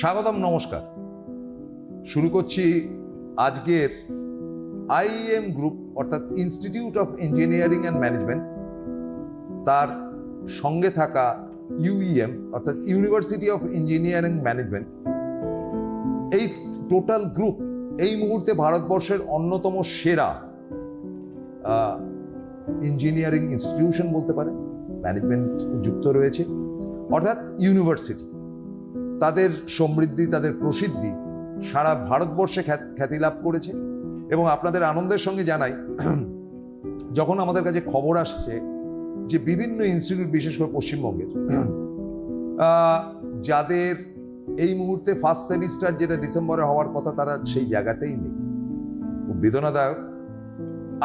স্বাগতম, নমস্কার। শুরু করছি আজকের আইএম গ্রুপ অর্থাৎ institute of engineering and management, তার সঙ্গে থাকা ইউইএম অর্থাৎ ইউনিভার্সিটি অফ ইঞ্জিনিয়ারিং ম্যানেজমেন্ট। এই টোটাল গ্রুপ এই মুহূর্তে ভারতবর্ষের অন্যতম সেরা ইঞ্জিনিয়ারিং ইনস্টিটিউশন বলতে পারে, ম্যানেজমেন্ট যুক্ত রয়েছে, অর্থাৎ ইউনিভার্সিটি। তাদের সমৃদ্ধি, তাদের প্রসিদ্ধি সারা ভারতবর্ষে খ্যাতি লাভ করেছে। এবং আপনাদের আনন্দের সঙ্গে জানাই, যখন আমাদের কাছে খবর আসছে যে বিভিন্ন ইনস্টিটিউট, বিশেষ করে পশ্চিমবঙ্গের, যাদের এই মুহূর্তে ফার্স্ট সেমিস্টার যেটা ডিসেম্বরে হওয়ার কথা, তারা সেই জায়গাতেই নেই, খুব বেদনাদায়ক।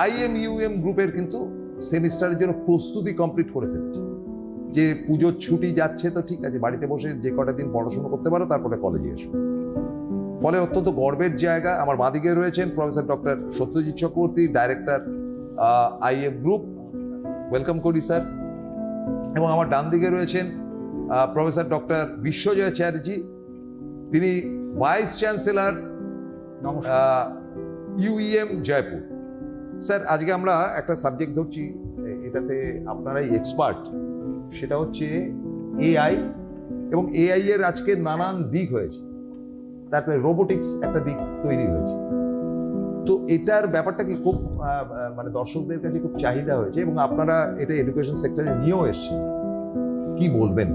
আইএম ইউএম গ্রুপের কিন্তু সেমিস্টারের জন্য প্রস্তুতি কমপ্লিট করে ফেলেছে। যে পুজোর ছুটি যাচ্ছে, তো ঠিক আছে, বাড়িতে বসে যে কটা দিন পড়াশোনা করতে পারো, তারপরে কলেজে এসো। ফলে অত্যন্ত গর্বের জায়গা। আমার বাঁদিকে রয়েছেন professor doctor Satyajit Chakraborty, director IM group, welcome করি স্যার। এবং আমার ডান দিকে রয়েছেন প্রফেসর ডক্টর বিশ্বজয় চ্যাটার্জি, তিনি vice chancellor UEM Jaipur. Sir, আজকে আমরা একটা সাবজেক্ট ধরছি, এটাতে আপনারাই এক্সপার্ট, সেটা হচ্ছে এআই। এবং এআই এর আজকে নানান দিক হয়েছে, তারপরে রোবোটিক্স একটা দিক তৈরি হয়েছে। তো এটার ব্যাপারটা কি খুব মানে দর্শকদের কাছে খুব চাহিদা হয়েছে, এবং আপনারা এটা এডুকেশন সেক্টরে নিয়েও এসছেন, কি বলবেন?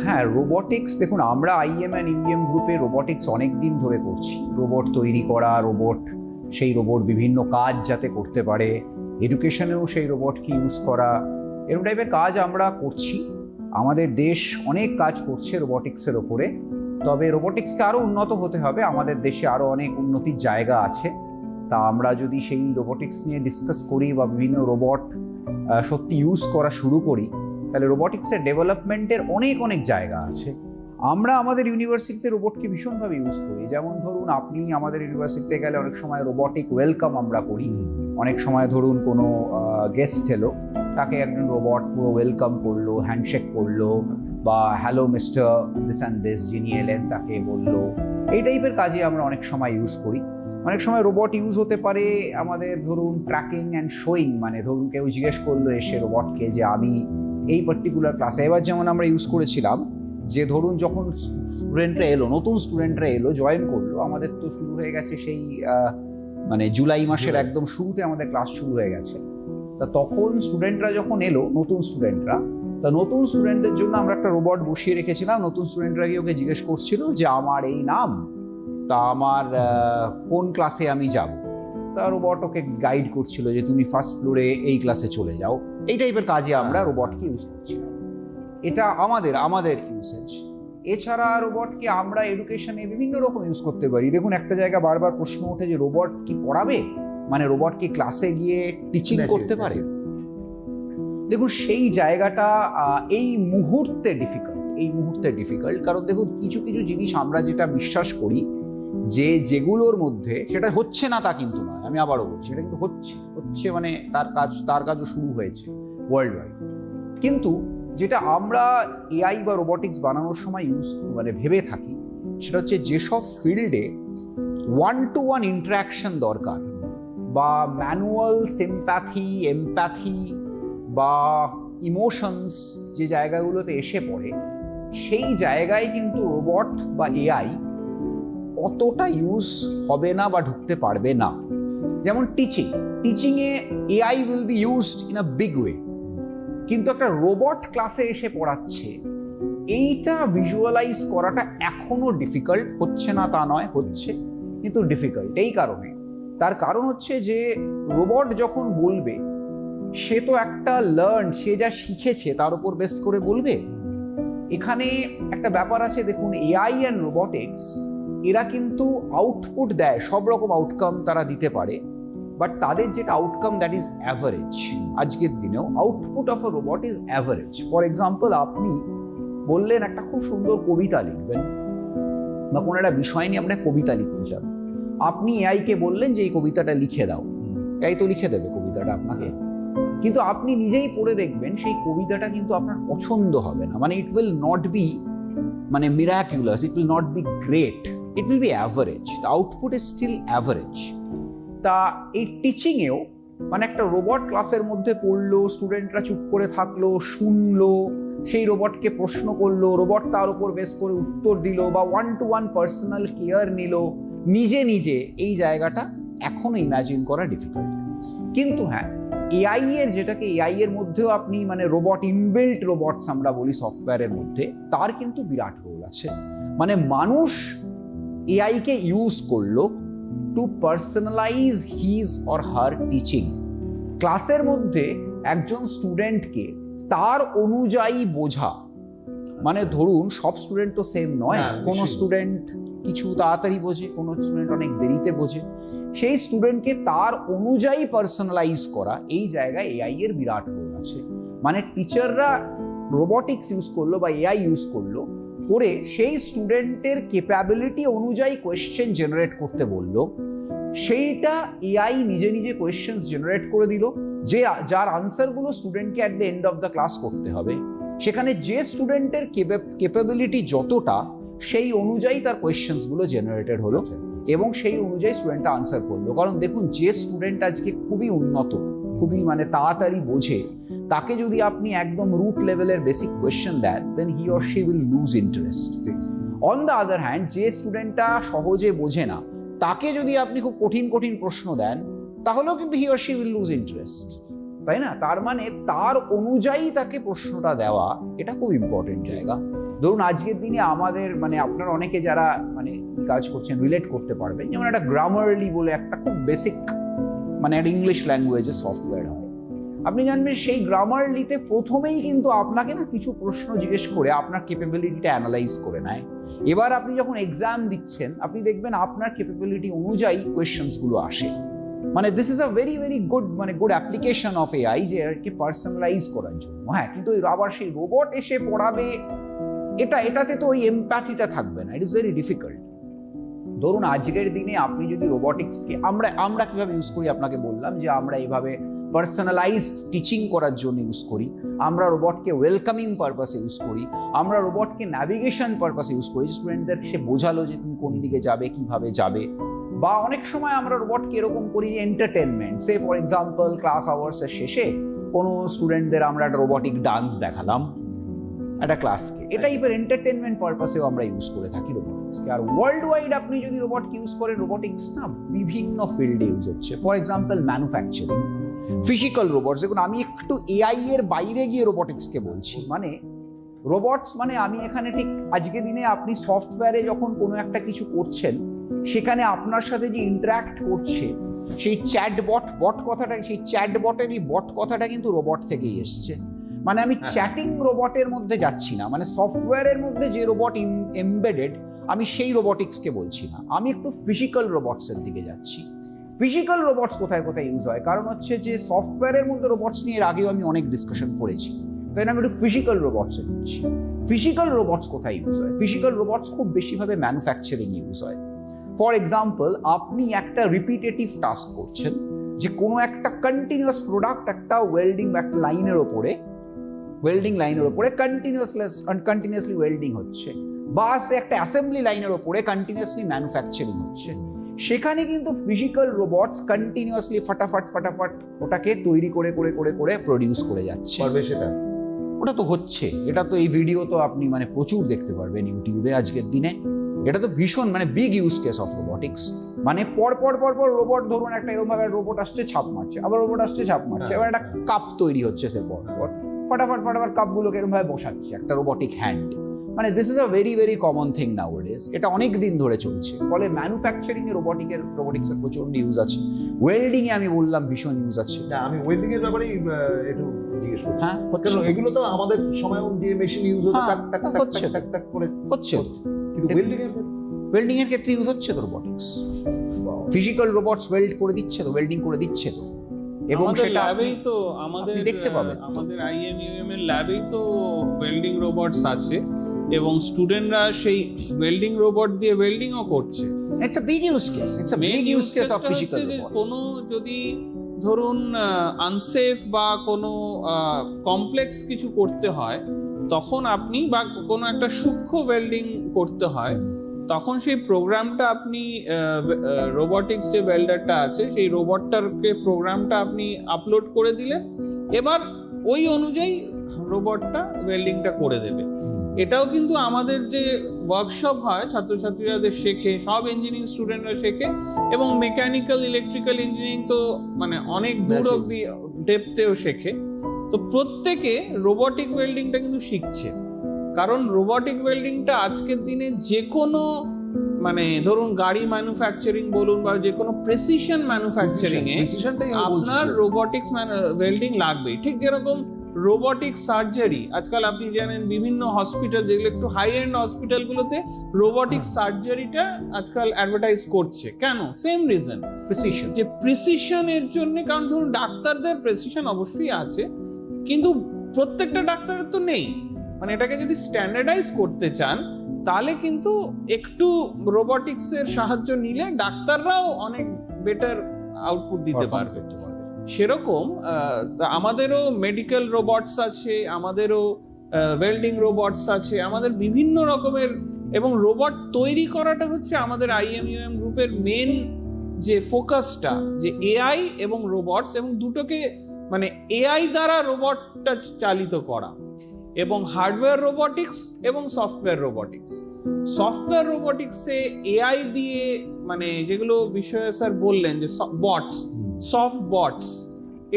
হ্যাঁ, রোবোটিক্স, দেখুন, আমরা আইএম অ্যান্ড ইউএম গ্রুপে রোবোটিক্স অনেক দিন ধরে করছি। রোবট তৈরি করা, সেই রোবট বিভিন্ন কাজ যাতে করতে পারে, এডুকেশনেও সেই রোবটকে ইউজ করা, এরকম টাইপের কাজ আমরা করছি। আমাদের দেশ অনেক কাজ করছে রোবোটিক্সের ওপরে। তবে রোবোটিক্সকে আরও উন্নত হতে হবে, আমাদের দেশে আরও অনেক উন্নতির জায়গা আছে। তা আমরা যদি সেই রোবোটিক্স নিয়ে ডিসকাস করি বা বিভিন্ন রোবট সত্যি ইউজ করা শুরু করি, তাহলে রোবোটিক্সের ডেভেলপমেন্টের অনেক অনেক জায়গা আছে। আমরা আমাদের ইউনিভার্সিটিতে রোবটকে ভীষণভাবে ইউজ করি। যেমন ধরুন, আপনি আমাদের ইউনিভার্সিটিতে গেলে অনেক সময় রোবোটিক ওয়েলকাম আমরা করি। অনেক সময় ধরুন কোনো গেস্ট এলো, তাকে একজন রোবট পুরো ওয়েলকাম করলো, হ্যান্ডশেক করলো, বা hello mister this and this, যিনি এলেন তাকে বললো। এই টাইপের কাজে আমরা অনেক সময় ইউজ করি। অনেক সময় রোবট ইউজ হতে পারে আমাদের ধরুন ট্র্যাকিং অ্যান্ড শোয়িং, মানে ধরুন কেউ জিজ্ঞেস করলো এসে রোবটকে যে আমি এই পার্টিকুলার ক্লাসে, এবার যেমন আমরা ইউজ করেছিলাম যে ধরুন যখন নতুন স্টুডেন্টরা এলো, জয়েন করলো, আমাদের তো শুরু হয়ে গেছে সেই মানে জুলাই মাসের একদম শুরুতে আমাদের ক্লাস শুরু হয়ে গেছে। তা তখন স্টুডেন্টরা যখন এলো, নতুন স্টুডেন্টদের জন্য আমরা একটা রোবট বসিয়ে রেখেছিলাম। নতুন স্টুডেন্টরা গিয়ে ওকে জিজ্ঞেস করছিল যে আমার এই নাম, তা আমার কোন ক্লাসে আমি যাব। তা রোবট ওকে গাইড করছিল যে তুমি ফার্স্ট ফ্লোরে এই ক্লাসে চলে যাও। এই টাইপের কাজে আমরা রোবটকে ইউজ করছিলাম। এটা আমাদের ইউসেজ। এছাড়া রোবটকে আমরা এডুকেশনে বিভিন্ন রকম ইউজ করতে পারি। দেখুন, একটা জায়গা বারবার প্রশ্ন ওঠে যে রোবট কি পড়াবে, মানে রোবট কি ক্লাসে গিয়ে টিচিং করতে পারে? দেখুন, সেই জায়গাটা এই মুহূর্তে ডিফিকাল্ট। কারণ দেখুন, কিছু কিছু জিনিস আমরা যেটা বিশ্বাস করি যে যেগুলোর মধ্যে, সেটা হচ্ছে না তা কিন্তু নয়, আমি আবারও বলছি, এটা কিন্তু হচ্ছে মানে তার কাজও শুরু হয়েছে ওয়ার্ল্ড ওয়াইড। কিন্তু যেটা আমরা এআই বা রোবোটিক্স বানানোর সময় ভেবে থাকি, সেটা হচ্ছে যেসব ফিল্ডে 1-to-1 ইন্টারাকশন দরকার, বা ম্যানুয়াল সিম্প্যাথি, এমপ্যাথি বা ইমোশনস যে জায়গাগুলোতে এসে পড়ে, সেই জায়গায় কিন্তু রোবট বা এআই অতটা ইউজ হবে না বা ঢুকতে পারবে না। যেমন টিচিংয়ে AI will be used in a big way, কিন্তু একটা রোবট ক্লাসে এসে পড়াচ্ছে, এইটা ভিজুয়ালাইজ করাটা এখনো ডিফিকাল্ট। হচ্ছে না তা নয়, হচ্ছে, কিন্তু ডিফিকাল্ট। এই কারণে, তার কারণ হচ্ছে যে রোবট যখন বলবে, সে তো একটা সে যা শিখেছে তার উপর বেস করে বলবে। এখানে একটা ব্যাপার আছে, দেখুন, এআই অ্যান্ড রোবোটিক্স এরা কিন্তু আউটপুট দেয়, সব রকম আউটকাম তারা দিতে পারে, বাট তাদের যেটা আউটকাম, দ্যাট ইজ অ্যাভারেজ। আজকের দিনেও output of a robot is average. For example, আপনি বললেন একটা খুব সুন্দর কবিতা লিখবেন, বা কোনো একটা বিষয় নিয়ে আপনার কবিতা লিখতে চান, আপনি এআই কে বললেন যে এই কবিতাটা লিখে দাও, এআই তো লিখে দেবে কবিতাটা আপনাকে। কিন্তু আপনি নিজেই পড়ে দেখবেন সেই কবিতাটা কিন্তু আপনার পছন্দ হবে না, মানে ইট উইল নট বি মানে miraculous, it will not be great, it will be average, the output is still average. তা এই টিচিংয়েও মানে একটা রোবট ক্লাসের মধ্যে পড়লো, স্টুডেন্টরা চুপ করে থাকলো, শুনলো, সেই রোবটকে প্রশ্ন করলো, রোবট তার উপর বেস করে উত্তর দিল, বা 1-to-1 পার্সোনাল কেয়ার নিল নিজে নিজে, এই জায়গাটা এখনো ইমাজিন করা ডিফিকাল্ট। কিন্তু হ্যাঁ, এআই এর, যেটাকে এআই এর মধ্যেও আপনি মানে রোবট, ইনবিল্ট রোবটস আমরা বলি সফটওয়্যারের মধ্যে, তার কিন্তু বিরাট রোল আছে। মানে মানুষ এআই কে ইউজ করলো to personalise his or her teaching. ক্লাসের মধ্যে একজন স্টুডেন্টকে তার অনুযায়ী বোঝা, মানে ধরুন সব স্টুডেন্ট তো সেম নয়, কোনো স্টুডেন্ট কিছু তাড়াতাড়ি বোঝে, কোনো স্টুডেন্ট অনেক দেরিতে বোঝে, সেই স্টুডেন্টকে তার অনুযায়ী পার্সোনালাইজ করা, এই জায়গায় এআই এর বিরাট রোল আছে। মানে টিচাররা রোবোটিক্স ইউজ করলো বা এআই ইউজ করলো, করে সেই স্টুডেন্টের ক্যাপাবিলিটি অনুযায়ী কোয়েশ্চেন জেনারেট করতে বললো, সেইটা এআই নিজে নিজে কোয়েশ্চেন্স জেনারেট করে দিল, যে যার আনসারগুলো স্টুডেন্টকে at the end of the class করতে হবে। সেখানে যে স্টুডেন্টের ক্যাপাবিলিটি যতটা, সেই অনুযায়ী তার কোয়েশ্চেন্সগুলো জেনারেটেড হলো এবং সেই অনুযায়ী স্টুডেন্টটা আনসার করলো। কারণ দেখুন, যে স্টুডেন্ট আজকে খুবই উন্নত, খুবই মানে তাড়াতাড়ি বোঝে, তাকে যদি আপনি একদম রুট লেভেলের বেসিক কোয়েশ্চেন দেন, then he or she will lose interest. On the other hand, যে স্টুডেন্টটা সহজে বোঝে না, তাকে যদি আপনি খুব কঠিন কঠিন প্রশ্ন দেন, তাহলেও কিন্তু হি or she will lose interest, তাই না? তার মানে তার অনুযায়ী তাকে প্রশ্নটা দেওয়া, এটা খুব ইম্পর্টেন্ট জায়গা। ধরুন আজকের দিনে আমাদের মানে আপনারা অনেকে যারা মানে কাজ করছেন রিলেট করতে পারবেন, যেমন একটা গ্রামারলি বলে একটা খুব বেসিক মানে একটা ইংলিশ ল্যাঙ্গুয়েজের সফটওয়্যার হয়। আপনি জানবেন সেই গ্রামারলিতে প্রথমেই কিন্তু আপনাকে না কিছু প্রশ্ন জিজ্ঞেস করে আপনার ক্যাপাবিলিটিটা অ্যানালাইজ করে নেয়। এবার আপনি যখন এক্সাম দিচ্ছেন, আপনি দেখবেন আপনার ক্যাপাবিলিটি অনুযায়ী কোয়েশ্চেন্সগুলো আসে। মানে this is a very very good মানে গুড অ্যাপ্লিকেশন অফ এআই, যে এরকে পার্সোনালাইজ করার জন্য। হ্যাঁ, কিন্তু আবার সেই রোবট এসে পড়াবে, এটাতে তো ওই এমপ্যাথিটা থাকবে না, ইট ইজ ভেরি ডিফিকাল্ট। ধরুন আজকের দিনে আপনি যদি রোবোটিক্সকে আমরা কিভাবে ইউজ করি, আপনাকে বললাম যে আমরা এইভাবে পার্সোনালাইজড টিচিং করার জন্য ইউজ করি, আমরা রোবটকে ওয়েলকামিং পারপাসে ইউজ করি, আমরা রোবটকে ন্যাভিগেশন পারপাসে ইউজ করি, স্টুডেন্টদের সে বোঝালো যে তুমি কোন দিকে যাবে, কিভাবে যাবে। বা অনেক সময় আমরা রোবটকে এরকম করি entertainment, say for example class আওয়ার্সের শেষে কোনো স্টুডেন্টদের আমরা একটা রোবটিক ডান্স দেখালাম একটা ক্লাসকে, এই টাইপের এন্টারটেনমেন্ট পারপাসেও আমরা ইউজ করে থাকি রোবোটিক্সকে। আর ওয়ার্ল্ড ওয়াইড আপনি যদি রোবটকে ইউজ করেন, রোবোটিক্স না বিভিন্ন ফিল্ডে ইউজ হচ্ছে। For example manufacturing, physical robots. দেখুন আমি একটু এআই এর বাইরে গিয়ে রোবোটিক্সকে বলছি। মানে রোবটস মানে আমি এখানে ঠিক আজকে দিনে আপনি সফটওয়্যারে যখন কোনো একটা কিছু করছেন, সেখানে আপনার সাথে যে ইন্টারাক্ট করছে, সেই বট কথাটা, সেই চ্যাটবটেরই বট কথাটা কিন্তু রোবট থেকেই এসছে। মানে আমি চ্যাটিং রোবটের মধ্যে যাচ্ছি না, মানে সফটওয়্যারের মধ্যে যে রোবট এমবেডেড, আমি সেই রোবোটিক্সকে বলছি না, আমি একটু ফিজিক্যাল রোবটসের দিকে যাচ্ছি। ফিজিক্যাল রোবটস কোথায় কোথায় ইউজ হয়, কারণ হচ্ছে যে সফটওয়্যারের মধ্যে রোবটস নিয়ে এর আগেও আমি অনেক ডিসকাশন করেছি, তাই আমি একটু ফিজিক্যাল রোবটসে বলছি। ফিজিক্যাল রোবটস কোথায় ইউজ হয়? ফিজিক্যাল রোবটস খুব বেশিভাবে ম্যানুফ্যাকচারিং ইউজ হয়। ফর এক্সাম্পল, আপনি একটা রিপিটেটিভ টাস্ক করছেন, যে কোনো একটা কন্টিনিউয়াস প্রোডাক্ট একটা ওয়েল্ডিং বা একটা লাইনের ওপরে কন্টিনিউয়াসলি ওয়েল্ডিং হচ্ছে, বা সে একটা অ্যাসেম্বলি লাইনের ওপরে কন্টিনিউয়াসলি ম্যানুফ্যাকচারিং হচ্ছে। সেখানে কিন্তু ফিজিক্যাল রোবটস কন্টিনিউয়াসলি ফটাফট ওটাকে তৈরি করে প্রডিউস করে যাচ্ছে। ওটা তো হচ্ছে, এটা তো এই ভিডিও তো আপনি মানে প্রচুর দেখতে পারবেন ইউটিউবে আজকের দিনে। এটা তো ভীষণ মানে big use case of robotics. মানে পর রোবট, ধরুন একটা এরকম ভাবে রোবট আসছে, ছাপ মারছে, আবার রোবট আসছে, ছাপ মারছে, এবার একটা কাপ তৈরি হচ্ছে, সে পর ফটাফট কাপগুলোকে এরকম ভাবে বসাচ্ছে একটা রোবোটিক হ্যান্ড। মানে this is a very very common thing nowadays, এটা অনেক দিন ধরে চলছে। ফলে ম্যানুফ্যাকচারিং এ রোবোটিক্সের প্রচন্ড ইউজ আছে। ওয়েল্ডিং এ আমি বললাম ভীষণ ইউজ আছে। আমি ওয়েল্ডিং এর ব্যাপারে একটু জিজ্ঞেস করছি। হ্যাঁ, এগুলো তো আমাদের সময়ও যে মেশিন ইউজ হতো, টাক করে হচ্ছে, কিন্তু ওয়েল্ডিং এর ক্ষেত্রে ইউজ হচ্ছে তো রোবোটিক্স। ফিজিক্যাল রোবটস ওয়েল্ডিং করে দিচ্ছে তো, এবং সেটা ল্যাবেই তো আমাদের দেখতে পাবেন। আমাদের IMUM এর ল্যাবেই তো ওয়েল্ডিং রোবটস আছে, এবং স্টুডেন্টরা সেই ওয়েল্ডিং রোবট দিয়ে ওয়েল্ডিংও করছে। It's a big use case of physical robots. কোনো যদি ধরুন আনসেফ বা কোনো কমপ্লেক্স কিছু করতে হয়, তখন আপনি বা কোনো একটা সূক্ষ্ম ওয়েল্ডিং করতে হয়, তখন সেই প্রোগ্রামটা আপনি রোবোটিক্স যে ওয়েল্ডারটা আছে সেই রোবটটাকে প্রোগ্রামটা আপনি আপলোড করে দিলেন, এবার ওই অনুযায়ী রোবটটা ওয়েল্ডিংটা করে দেবে। এটাও কিন্তু আমাদের যে ওয়ার্কশপ হয়, ছাত্রছাত্রীরা শেখে, সব ইঞ্জিনিয়ারিং স্টুডেন্টরা শেখে, এবং মেকানিক্যাল ইলেকট্রিক্যাল ইঞ্জিনিয়ারিং তো মানে অনেক দূর অব্দি ডেপথেও শেখে। তো প্রত্যেকে রোবোটিক ওয়েল্ডিংটা কিন্তু শিখছে, কারণ রোবোটিক ওয়েল্ডিংটা আজকের দিনে যে কোনো মানে ধরুন গাড়ি ম্যানুফ্যাকচারিং বলুন বা যে কোনো প্রেসিশন ম্যানুফ্যাকচারিং এ আপনার রোবোটিক্স ওয়েল্ডিং লাগবেই। ঠিক যেরকম রোবোটিক সার্জারি, আজকাল আপনি জানেন বিভিন্ন হসপিটাল, যেগুলো একটু হাই এন্ড হসপিটালগুলোতে রোবোটিক সার্জারিটা আজকাল অ্যাডভার্টাইজ করছে। কেন? Same reason, precision. যে প্রিসিশনের জন্য, কারণ ধরুন ডাক্তারদের প্রিসিশন অবশ্যই আছে, কিন্তু প্রত্যেকটা ডাক্তারের তো নেই। মানে এটাকে যদি স্ট্যান্ডার্ডাইজ করতে চান তাহলে কিন্তু একটু রোবোটিক্সের সাহায্য নিলে ডাক্তাররাও অনেক বেটার আউটপুট দিতে পারবে। সেরকম আমাদেরও মেডিকেল রোবটস আছে, আমাদেরও ওয়েল্ডিং রোবটস আছে, আমাদের বিভিন্ন রকমের, এবং রোবট তৈরি করাটা হচ্ছে আমাদের IMUM গ্রুপের মেন যে ফোকাসটা, যে AI এবং রোবটস, এবং দুটোকে মানে AI দ্বারা রোবটটা চালিত করা, এবং হার্ডওয়্যার রোবোটিক্স এবং সফটওয়্যার রোবোটিক্স। সফটওয়্যার রোবোটিক্সে AI দিয়ে মানে যেগুলো বিষয়ে স্যার বললেন যে বটস, সফট বটস,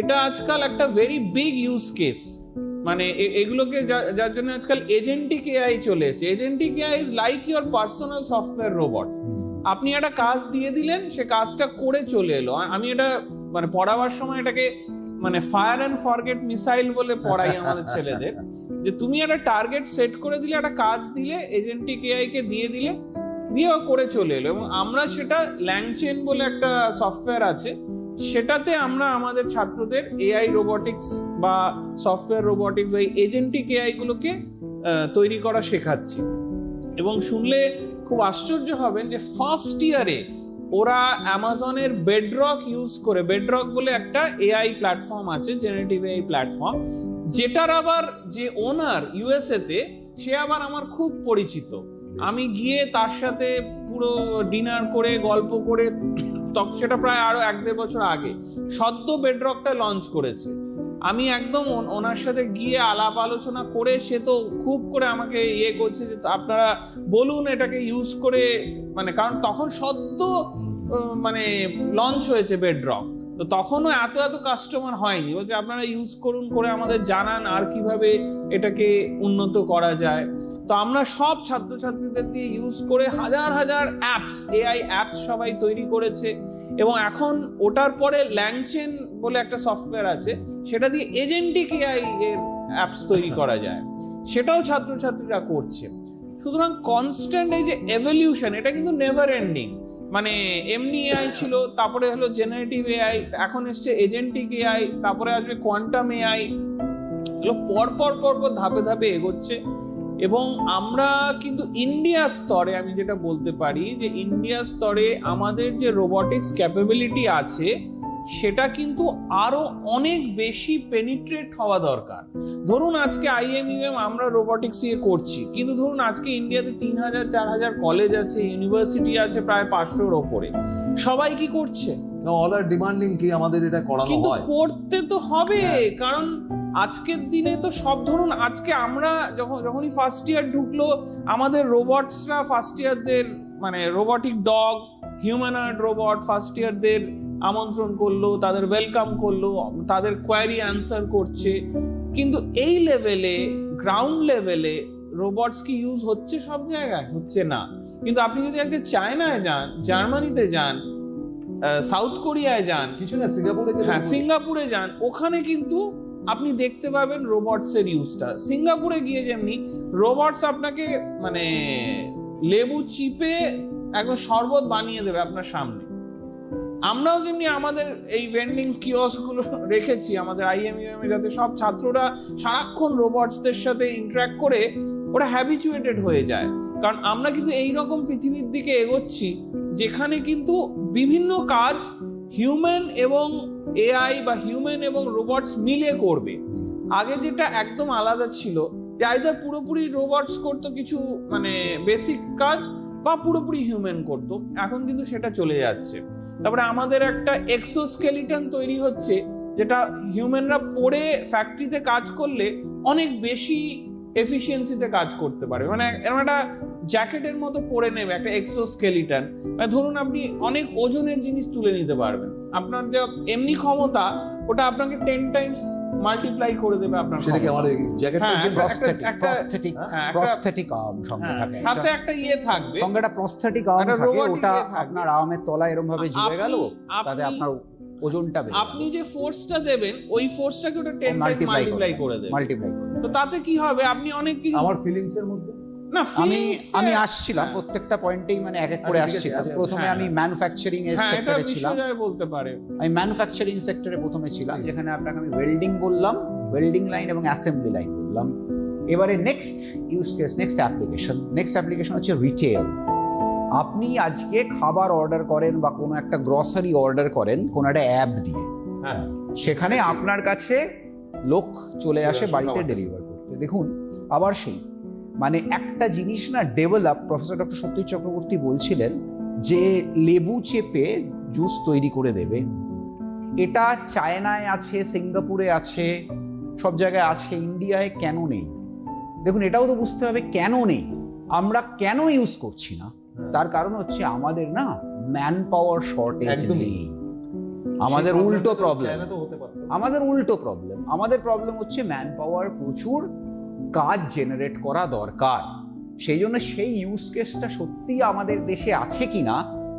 এটা আজকাল একটা ভেরি বিগ ইউজ কেস। মানে এগুলোকে যার জন্য আজকাল এজেন্টিক AI চলে এসেছে। Agentic AI is like your personal software robot. আপনি একটা কাজ দিয়ে দিলেন, সে কাজটা করে চলে এলো। আমি এটা মানে পড়াবার সময় এটাকে মানে ফায়ার অ্যান্ড ফরগেট মিসাইল বলে পড়াই আমাদের ছেলেদের, যে তুমি একটা টার্গেট সেট করে দিলে, একটা কাজ দিলে, এজেন্টিক AI কে দিয়ে দিলে, দিয়ে করে চলে এলো। এবং আমরা সেটা ল্যাংচেন বলে একটা সফটওয়্যার আছে, সেটাতে আমরা আমাদের ছাত্রদের AI রোবোটিক্স বা সফটওয়্যার রোবোটিক্স বা এজেন্টিক AI গুলোকে তৈরি করা শেখাচ্ছি। এবং শুনলে খুব আশ্চর্য হবেন যে ফার্স্ট ইয়ারে ওরা অ্যামাজনের বেডরক ইউজ করে, বেডরক বলে একটা AI প্ল্যাটফর্ম আছে, জেনারেটিভ AI প্ল্যাটফর্ম, যেটার আবার যে ওনার USA তে, সে আবার আমার খুব পরিচিত। আমি গিয়ে তার সাথে পুরো ডিনার করে গল্প করে, তখন সেটা প্রায় আরো 1-1.5 বছর আগে সদ্য বেডরকটা লঞ্চ করেছে। আমি একদম ওনার সাথে গিয়ে আলাপ আলোচনা করে, সে তো খুব করে আমাকে করছে যে আপনারা বলুন এটাকে ইউজ করে, মানে কারণ তখন সদ্য মানে লঞ্চ হয়েছে বেডরক, তো তখনও এত কাস্টমার হয়নি। বলছে আপনারা ইউজ করুন, করে আমাদের জানান আর কিভাবে এটাকে উন্নত করা যায়। তো আমরা সব ছাত্রছাত্রীদের দিয়ে ইউজ করে হাজার অ্যাপস, AI অ্যাপস সবাই তৈরি করেছে। এবং এখন ওটার পরে ল্যাংচেন বলে একটা সফটওয়্যার আছে, সেটা দিয়ে এজেন্টিক AI এর অ্যাপস তৈরি করা যায়, সেটাও ছাত্রছাত্রীরা করছে। সুতরাং কনস্ট্যান্ট এই যে এভলিউশন, এটা কিন্তু নেভার এন্ডিং। মানে এমনি AI ছিল, তারপরে হলো জেনারেটিভ AI, এখন এসছে এজেন্টিক AI, তারপরে আসবে কোয়ান্টাম AI, এগুলো পর ধাপে এগোচ্ছে। এবং আমরা কিন্তু ইন্ডিয়া স্তরে, আমি যেটা বলতে পারি যে ইন্ডিয়া স্তরে আমাদের যে রোবোটিক্স ক্যাপাবিলিটি আছে, সেটা কিন্তু আরো অনেক বেশি পেনিট্রেট হওয়া দরকার। ধরুন আজকে IMUM আমরা রোবোটিক্স করছি, কিন্তু ধরুন আজকে ইন্ডিয়াতে 3000-4000 কলেজ আছে, ইউনিভার্সিটি আছে প্রায় 500-র ওপরে। সবাই কি করছে? অল আর ডিমান্ডিং কি আমাদের এটা করানো হয়, কিন্তু করতে তো হবে। কারণ আজকের দিনে তো সব, ধরুন আজকে আমরা যখনই ফার্স্ট ইয়ার ঢুকলো, আমাদের রোবটসরা ফার্স্ট ইয়ারদের মানে robotic dog, humanoid robot first ইয়ারদের আমন্ত্রণ করলো, তাদের ওয়েলকাম করলো, তাদের কোয়ারি অ্যান্সার করছে। কিন্তু এই লেভেলে, গ্রাউন্ড লেভেলে রোবটস কি ইউজ হচ্ছে? সব জায়গায় হচ্ছে না। কিন্তু আপনি যদি আজকে চায়নায় যান, জার্মানিতে যান, সাউথ কোরিয়ায় যান, কিছু না সিঙ্গাপুরে যান, ওখানে কিন্তু আপনি দেখতে পাবেন রোবটসের ইউজটা। সিঙ্গাপুরে গিয়ে যেমনি রোবটস আপনাকে মানে লেবু চিপে একদম শরবত বানিয়ে দেবে আপনার সামনে, আমরাও যেমনি আমাদের এই ভেন্ডিং কিওস্কগুলো রেখেছি আমাদের IMUM এ, যাতে সব ছাত্ররা সারাক্ষণ রোবটসদের সাথে ইন্টারঅ্যাক্ট করে ওরা হ্যাবিচুয়েটেড হয়ে যায়। কারণ আমরা কিন্তু এইরকম পৃথিবীর দিকে এগোচ্ছি যেখানে কিন্তু বিভিন্ন কাজ হিউম্যান এবং এআই বা হিউম্যান এবং রোবটস মিলে করবে। আগে যেটা একদম আলাদা ছিল, যে আইদার পুরোপুরি রোবটস করতো কিছু মানে বেসিক কাজ, বা পুরোপুরি হিউম্যান করতো। এখন কিন্তু সেটা চলে যাচ্ছে। তারপরে আমাদের একটা এক্সোস্কেলিটন তৈরি হচ্ছে, যেটা হিউম্যানরা পড়ে ফ্যাক্টরিতে কাজ করলে অনেক বেশি এফিসিয়েন্সিতে কাজ করতে পারে। মানে এরকম একটা জ্যাকেটের মতো পরে নেবে একটা এক্সোস্কেলিটন, মানে ধরুন আপনি অনেক ওজনের জিনিস তুলে নিতে পারবেন। আপনার যে এমনি ক্ষমতা, ওটা আপনাকে 10 টাইমস মাল্টিপ্লাই করে দেবে আপনার। সেটা কি আমার জ্যাকেটটার জন্য প্রস্থেটিক আর্ম সঙ্গে থাকে, সাথে একটা ইয়ে থাকবে, সঙ্গে একটা প্রস্থেটিক আর্ম থাকে, ওটা আপনার আর্মের তলায় এরকম ভাবে জুড়ে গেল, তাতে আপনার ওজনটা বেড়ে, আপনি যে ফোর্সটা দেবেন ওই ফোর্সটাকে ওটা 10 টাইমস মাল্টিপ্লাই করে দেবে। তো তাতে কি হবে, আপনি অনেক কিছু আমার ফিলিংস এর মধ্যে না, আমি আসছিলাম প্রত্যেকটা পয়েন্টেই, মানে এক এক করে আসছিলাম। প্রথমে আমি ম্যানুফ্যাকচারিং এর সেক্টরে ছিলাম, বলতে পারে আমি ম্যানুফ্যাকচারিং সেক্টরে প্রথমে ছিলাম, যেখানে আপনাকে আমি ওয়েল্ডিং বললাম, ওয়েল্ডিং লাইন এবং অ্যাসেম্বলি লাইন বললাম। এবারে next use case, next application হচ্ছে রিটেল। আপনি আজকে খাবার অর্ডার করেন বা কোনো একটা গ্রসারি অর্ডার করেন কোনো একটা অ্যাপ দিয়ে, সেখানে আপনার কাছে লোক চলে আসে বাড়িতে ডেলিভার করতে। দেখুন আবার সেই মানে একটা জিনিস না develop, professor doctor Satyajit Chakraborty বলছিলেন যে লেবু চেপে জুস তৈরি করে দেবে। এটা চায়নায় আছে, সিঙ্গাপুরে আছে, সব জায়গায় আছে, ইন্ডিয়ায় কেন নেই? দেখুন এটাও তো বুঝতে হবে কেন নেই, আমরা কেন ইউজ করছি না। তার কারণ হচ্ছে আমাদের না ম্যান পাওয়ার শর্টেজ নেই, আমাদের উল্টো প্রবলেম। আমাদের প্রবলেম হচ্ছে ম্যান পাওয়ার প্রচুর, কাজ জেনারেট করা দরকার। সেই জন্য সেই ইউজ কেসটা সত্যি আমাদের দেশে আছে কিনা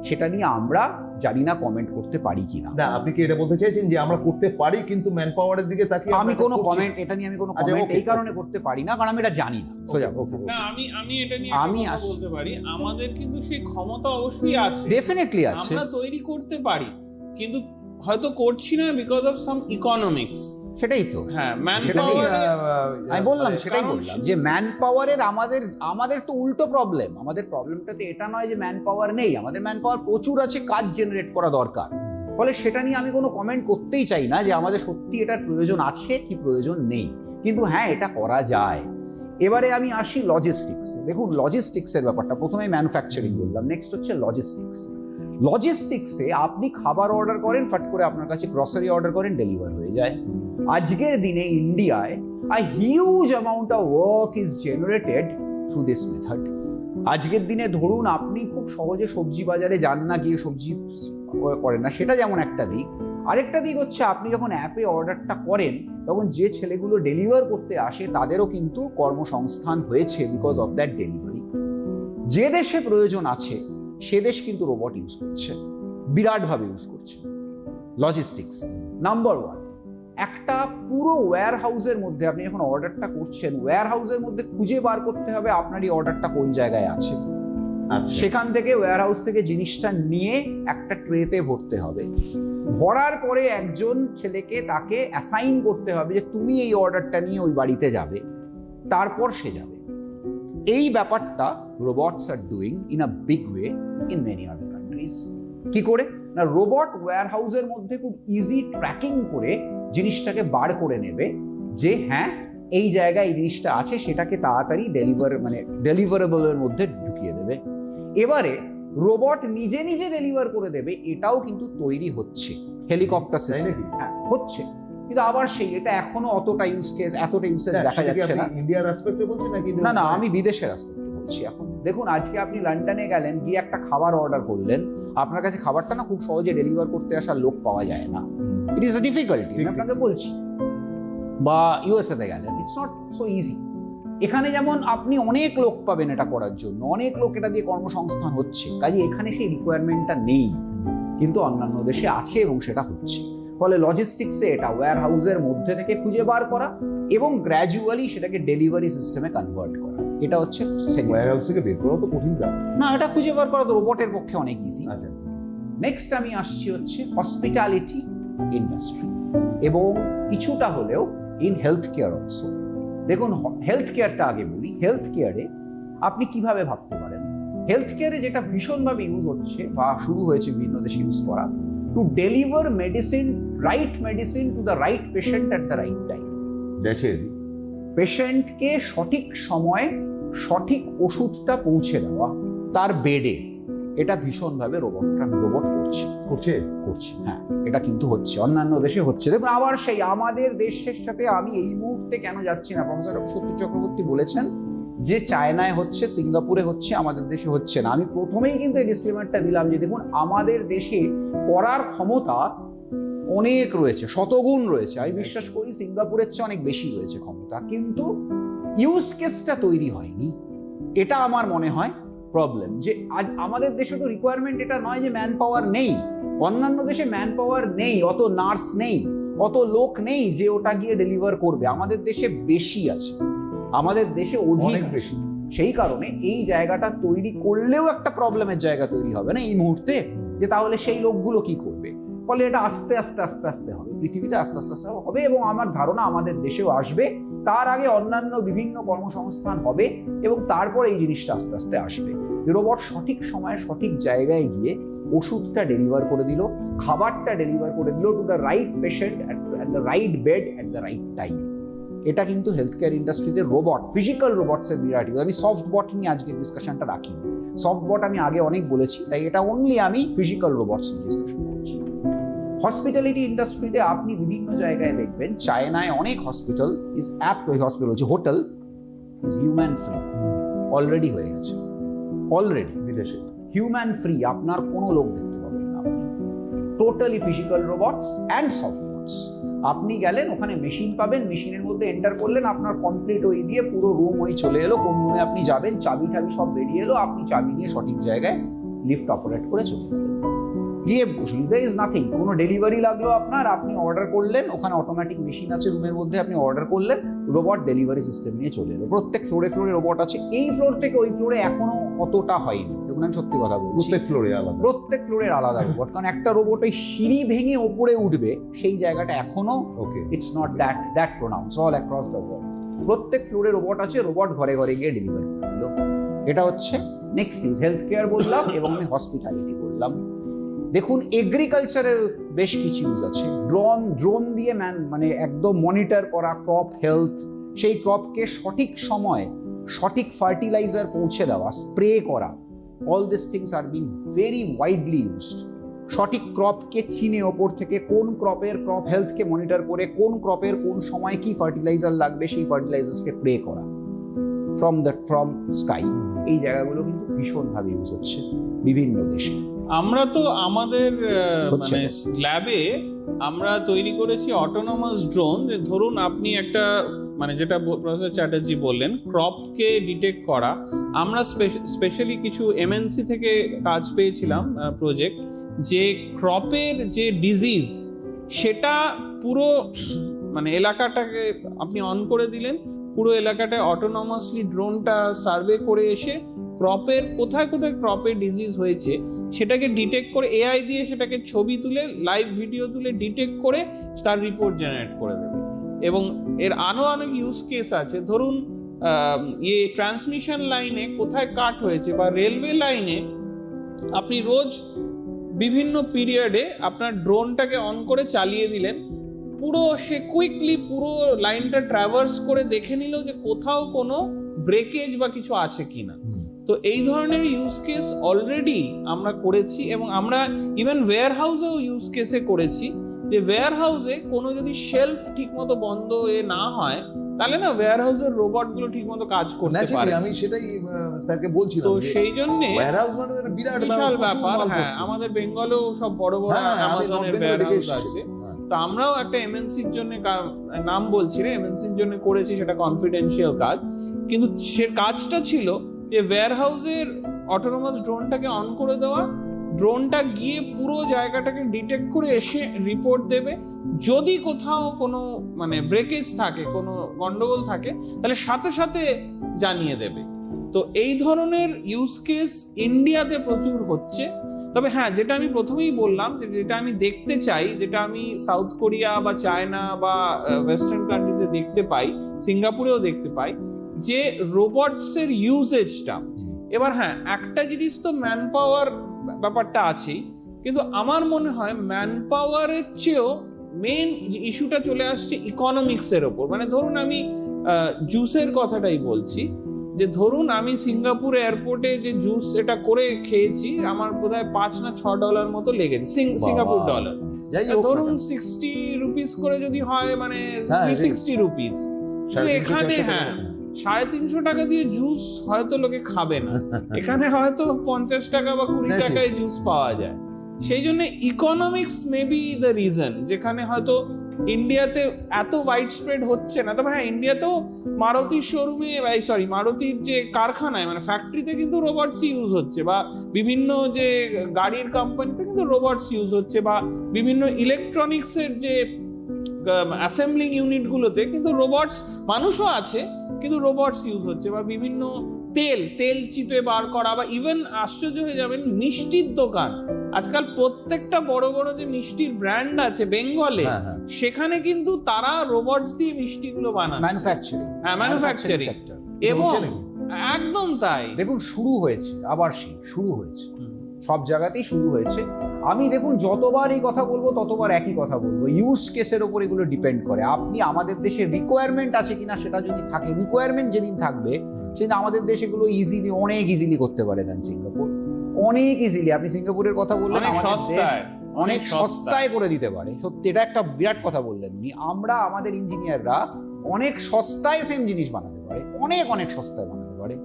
সেটা নিয়ে আমরা জানি না, কমেন্ট করতে পারি কিনা। না, আপনি কি এটা বলতে চাইছেন যে আমরা করতে পারি কিন্তু ম্যান পাওয়ারের দিকে তাকিয়ে আমি কোনো কমেন্ট, এটা নিয়ে আমি কোনো কমেন্ট এই কারণে করতে পারি না কারণ আমি এটা জানি না। সোজা না, আমি এটা নিয়ে বলতে পারি, আমাদের কিন্তু সেই ক্ষমতা অবশ্যই আছে, ডেফিনেটলি আছে, আমরা তৈরি করতে পারি, কিন্তু হয়তো করছি না বিকজ অফ সাম ইকোনমিক্স। সেটাই তো, হ্যাঁ, ম্যান পাওয়ার আমি বললাম, সেটাই বললাম যে ম্যান পাওয়ারের আমাদের তো উল্টো প্রবলেম। আমাদের প্রবলেমটা তো এটা নয় যে ম্যান পাওয়ার নেই, আমাদের ম্যান পাওয়ার প্রচুর আছে, কাজ জেনারেট করা দরকার। ফলে সেটা নিয়ে আমি কোনো কমেন্ট করতেই চাই না যে আমাদের সত্যি এটার প্রয়োজন আছে কি প্রয়োজন নেই, কিন্তু হ্যাঁ এটা করা যায়। এবারে আমি আসি লজিস্টিক্স। দেখুন লজিস্টিক্সের ব্যাপারটা, প্রথমে ম্যানুফ্যাকচারিং বললাম, নেক্সট হচ্ছে লজিস্টিক্সে আপনি খাবার অর্ডার করেন, ফট করে আপনার কাছে গ্রসারি অর্ডার করেন, ডেলিভার হয়ে যায়। আজকের দিনে ইন্ডিয়ায় a huge amount of work is generated through this method. আজকের দিনে ধরুন আপনি খুব সহজে সবজি বাজারে যান না, গিয়ে সবজি করেন না, সেটা যেমন একটা দিক। আরেকটা দিক হচ্ছে আপনি যখন অ্যাপে অর্ডারটা করেন তখন যে ছেলেগুলো ডেলিভার করতে আসে তাদেরও কিন্তু কর্মসংস্থান হয়েছে বিকজ অফ দ্যাট ডেলিভারি। যে দেশে প্রয়োজন আছে সে দেশ কিন্তু রোবট ইউজ করছে, বিরাটভাবে ইউজ করছে। লজিস্টিক্স নাম্বার 1, একটা পুরো ওয়্যার হাউসের মধ্যে আপনি যখন অর্ডারটা করছেন, ওয়্যার হাউসের মধ্যে খুঁজে বার করতে হবে আপনার এই অর্ডারটা কোন জায়গায় আছে। সেখান থেকে ওয়্যার হাউস থেকে জিনিসটা নিয়ে একটা ট্রেতে ভরতে হবে, ভরার পরে একজন ছেলেকে তাকে অ্যাসাইন করতে হবে যে তুমি এই অর্ডারটা নিয়ে ওই বাড়িতে যাবে, তারপর সে যাবে। এই ব্যাপারটা robots are doing in a big way in many other countries. কি করে না, রোবট ওয়্যার হাউসের মধ্যে খুব ইজি ট্র্যাকিং করে জিনিসটাকে বার করে নেবে যে হ্যাঁ এই জায়গায় এই জিনিসটা আছে, সেটাকে তাড়াতাড়ি ডেলিভারেবলের মধ্যে ঢুকিয়ে দেবে। এবারে রোবট নিজে নিজে ডেলিভার করে দেবে, এটাও কিন্তু তৈরি হচ্ছে, হেলিকপ্টার সিস্টেম হচ্ছে। কিন্তু আবার এটা এখনো এতটা ইউসেজ দেখা যাচ্ছে না। ইন্ডিয়ার অ্যাসপেক্টে বলছেন নাকি? না, আমি বিদেশের অ্যাসপেক্টে বলছি। এখন দেখুন আজকে আপনি লন্ডনে গেলেন, গিয়ে একটা খাবার অর্ডার করলেন, আপনার কাছে খাবারটা না খুব সহজে ডেলিভার করতে আসার লোক পাওয়া যায় না, ইট ইজ আ ডিফিকাল্টি, আমি আপনাকে বলছি। বা ইউএসএ তে গেলেন, ইটস নট সো ইজি। এখানে যেমন আপনি অনেক লোক পাবেন এটা করার জন্য, অনেক লোক এটা দিয়ে কর্মসংস্থান হচ্ছে, কাজে এখানে সেই রিকোয়ারমেন্টটা নেই, কিন্তু অন্যান্য দেশে আছে এবং সেটা হচ্ছে। ফলে লজিস্টিক্সে এটা ওয়্যার হাউসের মধ্যে থেকে খুঁজে বার করা এবং গ্র্যাজুয়ালি সেটাকে ডেলিভারি সিস্টেমে কনভার্ট করা, এটা হচ্ছে ওয়্যার হাউস থেকে বের করা তো কঠিন না, এটা খুঁজে বার করা তো রোবটের পক্ষে অনেক ইজি। আচ্ছা, নেক্সট আমি আসছি হচ্ছে হসপিটালিটি ইন্ডাস্ট্রি এবং কিছুটা হলেও ইন হেলথ কেয়ার অলসো। দেখুন হেলথ কেয়ারটা আগে বলি। হেলথ কেয়ারে আপনি কিভাবে ভাবতে পারেন, হেলথ কেয়ারে যেটা ভীষণভাবে ইউজ হচ্ছে বা শুরু হয়েছে বিভিন্ন দেশে ইউজ করা, to deliver medicine right medicine to the right patient at the right time. দেশের পেশেন্টকে সঠিক সময়ে সঠিক ওষুধটা পৌঁছে দেওয়া তার বেডে, এটা ভীষণভাবে রোবট করছে। হ্যাঁ, এটা কিন্তু হচ্ছে, অন্যান্য দেশে হচ্ছে। দেখুন আবার সেই আমাদের দেশের সাথে আমি এই মুহূর্তে কেন যাচ্ছি না, প্রফেসর সত্যি চক্রবর্তী বলেছেন যে চায়নায় হচ্ছে, সিঙ্গাপুরে হচ্ছে, আমাদের দেশে হচ্ছে না। আমি প্রথমেই কিন্তু এই ডিসক্লেমারটা দিলাম যে দেখুন আমাদের দেশে করার ক্ষমতা অনেক রয়েছে, শতগুণ রয়েছে। আমি বিশ্বাস করি সিঙ্গাপুরের চেয়ে অনেক বেশি রয়েছে ক্ষমতা, কিন্তু ইউজ কেসটা তৈরি হয়নি। এটা আমার মনে হয় প্রবলেম, যে আজ আমাদের দেশে তো রিকোয়ারমেন্ট এটা নয় যে ম্যান পাওয়ার নেই, অন্যান্য দেশে ম্যান পাওয়ার নেই, অত নার্স নেই, অত লোক নেই যে ওটা গিয়ে ডেলিভার করবে। আমাদের দেশে বেশি আছে, আমাদের দেশে অনেক বেশি। সেই কারণে এই জায়গাটা তৈরি করলেও একটা প্রবলেমের জায়গা তৈরি হবে না এই মুহূর্তে, যে তাহলে সেই লোকগুলো কি করবে। ফলে এটা আস্তে আস্তে আস্তে আস্তে হবে, পৃথিবীতে আস্তে আস্তে আস্তে হবে, এবং আমার ধারণা আমাদের দেশেও আসবে। তার আগে অন্যান্য বিভিন্ন কর্মসংস্থান হবে এবং তারপর এই জিনিসটা আস্তে আস্তে আসবে। রোবট সঠিক সময়ে সঠিক জায়গায় গিয়ে ওষুধটা ডেলিভার করে দিল, খাবারটা ডেলিভার করে দিল to the right patient at the right bed at the right time. এটা কিন্তু হেলথ কেয়ার ইন্ডাস্ট্রিতে রোবট, ফিজিক্যাল রোবটসের বিরাট। আমি সফট বট নিয়ে আজকে ডিসকাশনটা রাখি, সফট বট আমি আগে অনেক বলেছি, তাই এটা অনলি আমি ফিজিক্যাল রোবটস নিয়ে ডিসকাশন করছি। হসপিটালিটি ইন্ডাস্ট্রিতে আপনি বিভিন্ন জায়গায় দেখবেন, চায়নায় অনেক হসপিটাল ইজ অ্যাপ্ট, ওই হসপিটাল হচ্ছে hotel is human free, already হয়ে গেছে, অলরেডি বিদেশে হিউম্যান ফ্রি, আপনার কোনো লোক দেখতে পাবেন না, আপনি totally physical robots and soft bots. আপনি গেলেন ওখানে মেশিন পাবেন, মেশিনের মধ্যে এন্টার করলেন, আপনার কমপ্লিট ওই দিয়ে পুরো রুম ওই চলে এলো, কোন রুমে আপনি যাবেন, চাবি টাবি সব বেরিয়ে এলো, আপনি চাবি নিয়ে সঠিক জায়গায় লিফট অপারেট করে চলে গেলেন, গিয়ে বসলেন। দেয়ার ইজ নাথিং, কোনো ডেলিভারি লাগলো আপনার, আপনি অর্ডার করলেন, ওখানে অটোমেটিক মেশিন আছে রুমের মধ্যে, আপনি অর্ডার করলেন, রোবট ডেলিভারি সিস্টেম নিয়ে চলে এলো। প্রত্যেক ফ্লোরে ফ্লোরে রোবট আছে, এই ফ্লোর থেকে ওই ফ্লোরে এখনো অতটা হয়নি। দেখুন আমি সত্যি কথা বলছি, প্রত্যেক ফ্লোরের আলাদা রোবট, কারণ একটা রোবট ওই সিঁড়ি ভেঙে ওপরে উঠবে সেই জায়গাটা এখনো it's not that pronounce all across the world. প্রত্যেক ফ্লোরে রোবট আছে, রোবট ঘরে ঘরে গিয়ে ডেলিভারি করলো। এটা হচ্ছে নেক্সট ইউজ। হেলথ কেয়ার বললাম এবং আমি হসপিটালিটি বললাম। দেখুন এগ্রিকালচারের বেশ কিছু ইউজ আছে, ড্রোন দিয়ে মানে একদম মনিটর করা ক্রপ হেলথ, সেই ক্রপকে সঠিক সময় সঠিক ফার্টিলাইজার পৌঁছে দেওয়া, স্প্রে করা, all this things are being very widely used. সঠিক ক্রপকে চিনে ওপর থেকে কোন ক্রপের ক্রপ হেলথকে মনিটর করে কোন ক্রপের কোন সময় কি ফার্টিলাইজার লাগবে সেই ফার্টিলাইজার্সকে স্প্রে করা ফ্রম স্কাই। এই জায়গাগুলো কিন্তু ভীষণভাবে ইউজ হচ্ছে বিভিন্ন দেশে। আমরা তো আমাদের মানে ল্যাবে আমরা তৈরি করেছি অটোনোমাস ড্রোন, যে ধরুন আপনি একটা মানে যেটা প্রফেসর চ্যাটার্জি বললেন ক্রপকে ডিটেক্ট করা, আমরা স্পেশালি কিছু এমএনসি থেকে কাজ পেয়েছিলাম প্রজেক্ট, যে ক্রপের যে ডিজিজ সেটা পুরো মানে এলাকাটাকে আপনি অন করে দিলেন, পুরো এলাকাটায় অটোনোমাসলি ড্রোনটা সার্ভে করে এসে ক্রপের কোথায় কোথায় ক্রপের ডিজিজ হয়েছে সেটাকে ডিটেক্ট করে এআই দিয়ে সেটাকে ছবি তুলে লাইভ ভিডিও তুলে ডিটেক্ট করে তার রিপোর্ট জেনারেট করে দেবে। এবং এর আরও অনেক ইউজ কেস আছে, ধরুন ট্রান্সমিশন লাইনে কোথায় কাট হয়েছে বা রেলওয়ে লাইনে আপনি রোজ বিভিন্ন পিরিয়ডে আপনার ড্রোনটাকে অন করে চালিয়ে দিলেন, পুরো সে কুইকলি পুরো লাইনটা ট্রাভার্স করে দেখে নিল যে কোথাও কোনো ব্রেকেজ বা কিছু আছে কিনা। তো এই ধরনের ইউজ কেস অলরেডি আমরা করেছি এবং আমরা ইভেন ওয়্যার হাউসেও ইউজ কেসে করেছি, যে ওয়্যার হাউসে কোনো যদি শেলফ ঠিকমতো বন্ধ না হয় তাহলে না ওয়্যার হাউসের রোবটগুলো ঠিকমতো কাজ করতে পারে। আমি সেটাই স্যারকে বলছিলাম, তো সেই জন্য ওয়্যার হাউস মানে বিরাট বিশাল ব্যাপার। হ্যাঁ, আমাদের বেঙ্গলেও সব বড় বড় অ্যামাজনের ওয়্যার হাউস আছে। তো আমরাও একটা এমএনসির জন্য, নাম বলছি না, এমএনসির জন্য করেছি, সেটা কনফিডেন্সিয়াল কাজ, কিন্তু সে কাজটা ছিল যে ওয়্যার হাউসের অটোনোমাস ড্রোনটাকে অন করে দেওয়া, ড্রোনটা গিয়ে পুরো জায়গাটাকে ডিটেক্ট করে এসে রিপোর্ট দেবে, যদি কোথাও কোনো মানে ব্রেকেজ থাকে, কোনো গন্ডগোল থাকে তাহলে সাথে সাথে জানিয়ে দেবে। তো এই ধরনের ইউজ কেস ইন্ডিয়াতে প্রচুর হচ্ছে। তবে হ্যাঁ, যেটা আমি প্রথমেই বললাম, যে যেটা আমি দেখতে চাই, যেটা আমি সাউথ কোরিয়া বা চায়না বা ওয়েস্টার্ন কান্ট্রিজে দেখতে পাই, সিঙ্গাপুরেও দেখতে পাই, যে রোবটসের ইউজেজটা। এবার হ্যাঁ, একটা জিনিস তো ম্যান পাওয়ার ব্যাপারটা আছেই, কিন্তু আমার মনে হয় ম্যান পাওয়ারের চেয়েও মেন ইস্যুটা চলে আসছে ইকোনমিক্সের ওপর। মানে ধরুন আমি জুসের কথাটাই বলছি, যে ধরুন আমি সিঙ্গাপুর এয়ারপোর্টে যে জুস এটা করে খেয়েছি, আমার বোধহয় $5 না $6 মতো লেগেছে, সিঙ্গাপুর ডলার। ধরুন 60 রুপিস করে যদি হয়, মানে 360 রুপিস। এখানে হ্যাঁ 350 টাকা দিয়ে জুস হয়তো লোকে খাবে না, এখানে হয়তো 50 টাকা বা 20 টাকায় জুস পাওয়া যায়। সেই জন্য economics may be the reason, যেখানে হয়তো ইন্ডিয়াতে এত ওয়াইড স্প্রেড হচ্ছে না। তবে হ্যাঁ, ইন্ডিয়াতেও মারুতির শোরুমে, মারুতির যে কারখানায়, মানে ফ্যাক্টরিতে কিন্তু রোবটস ইউজ হচ্ছে, বা বিভিন্ন যে গাড়ির কোম্পানিতে কিন্তু রোবটস ইউজ হচ্ছে, বা বিভিন্ন ইলেকট্রনিক্সের যে অ্যাসেম্বলিং ইউনিটগুলোতে কিন্তু রোবটস, মানুষও আছে কিন্তু রোবটস ইউজ হচ্ছে, বা বিভিন্ন তেল চিপে বার করা, বা ইভেন আশ্চর্য হয়ে যাবেন মিষ্টির দোকান আজকাল প্রত্যেকটা বড় বড় যে মিষ্টির ব্র্যান্ড আছে বেঙ্গলে, সেখানে কিন্তু তারা রোবটস দিয়ে মিষ্টিগুলো বানায়, ম্যানুফ্যাকচারিং সেক্টর। এবং একদম তাই, দেখুন শুরু হয়েছে, আবার শুরু হয়েছে, সব জায়গাতেই শুরু হয়েছে। আমি দেখুন যতবার এই কথা বলবো ততবার একই কথা বলবো, ইউজ কেসের ওপর এগুলো ডিপেন্ড করে। আপনি আমাদের দেশে রিকোয়ারমেন্ট আছে কিনা, সেটা যদি থাকে, রিকোয়ারমেন্ট যেদিন থাকবে সেদিন আমাদের দেশ এগুলো অনেক ইজিলি করতে পারে দেন সিঙ্গাপুর, অনেক ইজিলি। আপনি সিঙ্গাপুরের কথা বললেন, অনেক সস্তায় করে দিতে পারে। সত্যি এটা একটা বিরাট কথা বললেন উনি। আমরা আমাদের ইঞ্জিনিয়াররা অনেক সস্তায় সেম জিনিস বানাতে পারে, অনেক সস্তায় বানাতে পারে।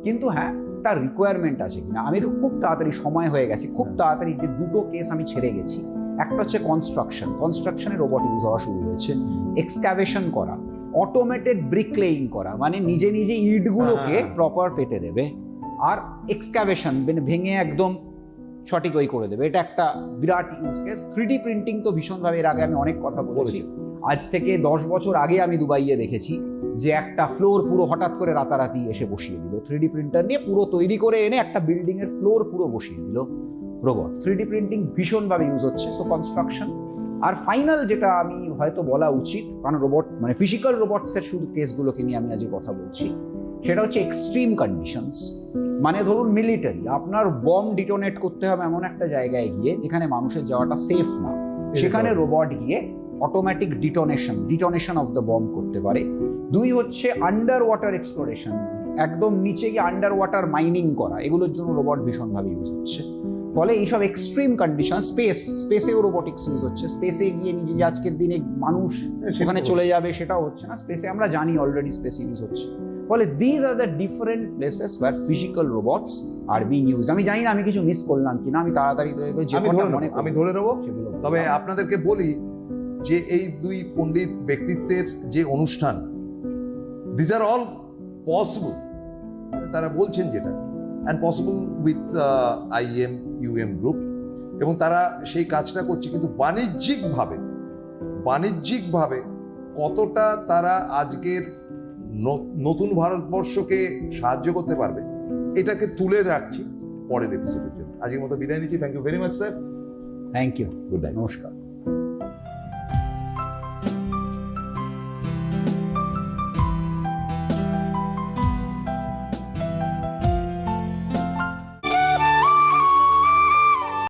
কিন্তু হ্যাঁ, তার রিকোয়ারমেন্ট আছে কিনা। আমি একটু খুব তাড়াতাড়ি, সময় হয়ে গেছে, খুব তাড়াতাড়ি যে দুটো কেস আমি ছেড়ে গেছি। একটা হচ্ছে কনস্ট্রাকশনে রোবট ইউজ হওয়া শুরু হয়েছে। এক্সকাভেশন করা, অটোমেটেড ব্রিক লেইং করা, মানে নিজে ইটগুলোকে প্রপার পেতে দেবে, আর এক্সকাভেশন ভেঙে একদম সঠিক ওই করে দেবে, এটা একটা বিরাট ইউজ কেস। 3D প্রিন্টিং তো ভীষণভাবে, এর আগে আমি অনেক কথা বলেছি। আজ থেকে 10 বছর আগে আমি দুবাইয়ে দেখেছি যে একটা ফ্লোর পুরো হঠাৎ করে রাতারাতি এসে বসিয়ে দিল, 3D প্রিন্টার নিয়ে পুরো তৈরি করে এনে একটা বিল্ডিং এর ফ্লোর পুরো বসিয়ে দিল রোবট। 3D প্রিন্টিং ভীষণভাবে ইউজ হচ্ছে। So construction. আর ফাইনাল যেটা আমি হয়তো বলা উচিত, কারণ রোবট মানে ফিজিক্যাল রোবটসের শুধু কেসগুলোকে নিয়ে আমি আজকে কথা বলছি, সেটা হচ্ছে এক্সট্রিম কন্ডিশনস। মানে ধরুন মিলিটারি, আপনার বম ডিটোনেট করতে হবে এমন একটা জায়গায় গিয়ে যেখানে মানুষের যাওয়াটা সেফ না, সেখানে রোবট গিয়ে অটোমেটিক ডিটোনেশন অফ দ্য বম করতে পারে। 2 হচ্ছে আন্ডার ওয়াটার এক্সপ্লোরেশন, একদম নিচে গিয়ে আন্ডার ওয়াটার মাইনিং করা, এগুলোর জন্য রোবট ভীষণভাবে ইউজ হচ্ছে। ফলে এইসব এক্সট্রিম কন্ডিশন, স্পেসেও রোবোটিক্স ইউজ হচ্ছে। স্পেসে গিয়ে নিজে যে আজকের দিনে মানুষ ওখানে চলে যাবে সেটাও হচ্ছে না, স্পেসে আমরা জানি অলরেডি স্পেসে ইউজ হচ্ছে। ফলে these are the different places where physical robots are being used. আমি জানি না আমি কিছু মিস করলাম কিনা, আমি তাড়াতাড়ি আমি ধরে নেবো। তবে আপনাদেরকে বলি যে এই 2 পণ্ডিত ব্যক্তিত্বের যে অনুষ্ঠান, দিস আর অল পসিবল, তারা বলছেন যেটা, and possible with IEM UM group, এবং তারা সেই কাজটা করছে। কিন্তু বাণিজ্যিকভাবে কতটা তারা আজকের নতুন ভারতবর্ষকে সাহায্য করতে পারবে, এটাকে তুলে রাখছি পরের এপিসোডের জন্য। আজকের মতো বিদায় নিচ্ছি। Thank you very much sir. Thank you, good night, নমস্কার।